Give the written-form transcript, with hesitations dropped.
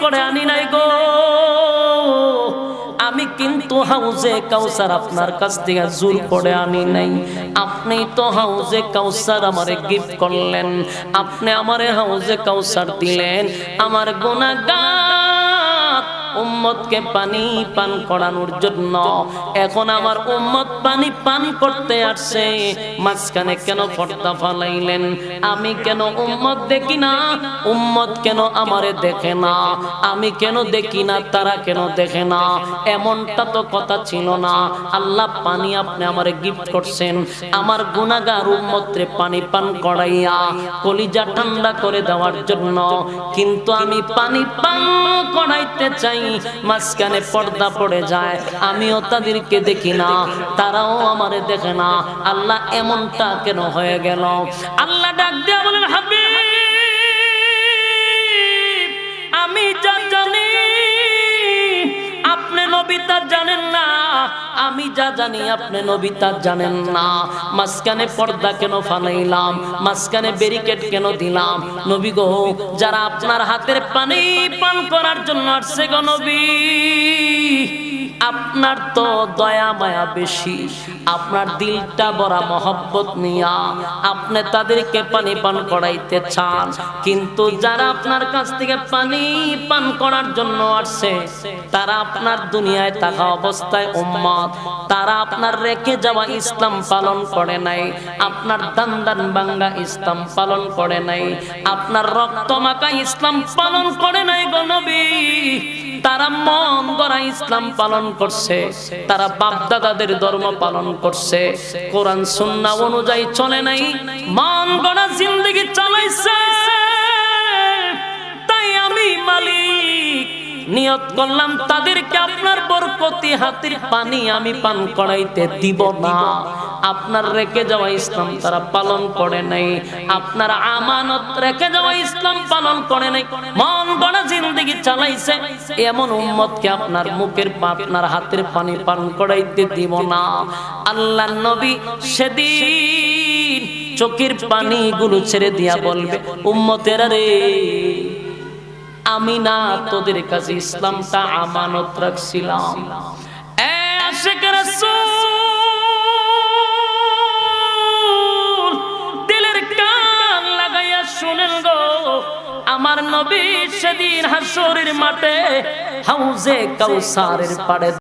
করে আনি নাই গো, আমি কিন্তু হাউজে কাউসার আপনার কাছ থেকে জোর করে আনি নাই। আপনি তো হাউজে কাউসার আমারে গিফট করলেন, আপনি আমারে হাউজে কাউসার দিলেন আমার গুনাহগার উম্মতকে পানি পান করানোর জন্য। এখন আমার উম্মত পানি পান করতে আসছে, মাঝখানে কেন পর্দা ফালাইলেন? আমি কেন উম্মত দেখি না? উম্মত কেন আমারে দেখে না? আমি কেন দেখি না, তারা কেন দেখে না? এমনটা তো কথা ছিল না। আল্লাহ পানি আপনি আমারে গিফট করছেন আমার গুনাহগার উম্মতরে পানি পান করাইয়া কলিজা ঠান্ডা করে দেওয়ার জন্য, কিন্তু আমি পানি পান করাইতে চাই, মাঝখানে পর্দা পড়ে যায়, আমিও তাদেরকে দেখি না, তারাও আমারে দেখে না। আল্লাহ এমনটা কেন হয়ে গেল? আল্লাহ ডাক দিয়া বলেন, হাবিব আমি যা জানি আপনি নবী তা জানেন না, আমি যা জানি আপনি নবী তা জানেন না। মাঝখানে পর্দা কেন ফালাইলাম? মাঝখানে ব্যারিকেড কেন দিলাম? নবী গো, যারা আপনার হাতের পানি পান করার জন্য আসছে গো নবী, আপনার তো দয়া মায়া বেশি, আপনার দিলটা বড় মহব্বত নিয়া আপনি তাদেরকে পানি পান করাইতে চান, কিন্তু যারা আপনার কাছ থেকে পানি পান করার জন্য আসছে তারা আপনার দুনিয়ায় থাকা অবস্থায় উম্মত, তারা আপনার রেখে যাওয়া ইসলাম পালন করে নাই, আপনার দান দান ভাঙ্গা ইসলাম পালন করে নাই, আপনার রক্ত মাখা ইসলাম পালন করে নাই গো নবী। তারা মন গড়া ইসলাম পালন করছে, তারা বাপ দাদাদের ধর্ম পালন করছে, কোরআন সুন্নাহ অনুযায়ী চলে নাই, মন গড়া জিন্দেগি চালাইছে। তাই আমি মালিক নিয়ত করলাম তাদেরকে আপনার বরকতি হাতের পানি আমি পান করাইতে দিব না। আপনার রেখে যাওয়া ইসলাম তারা পালন করে নাই, আপনার আমানত রেখে যাওয়া ইসলাম পালন করে নাই, মন গড়া জিন্দেগি চালাইছে, এমন উম্মতকে আপনার মুখের আপনার হাতের পানি পান করাইতে দিব না। আল্লাহর নবী সেদিন চোখের পানিগুলো ছেড়ে দিয়া বলবে, উম্মতেরা রে, আমি না তোদের কাছে ইসলামটা আমানত রাখছিলাম। আশিক রাসূল দিলের কান লাগাইয়া শুনেন গো, আমার নবী সেদিন হাসরের মাঠে হাউজে কাউসারের পাড়ে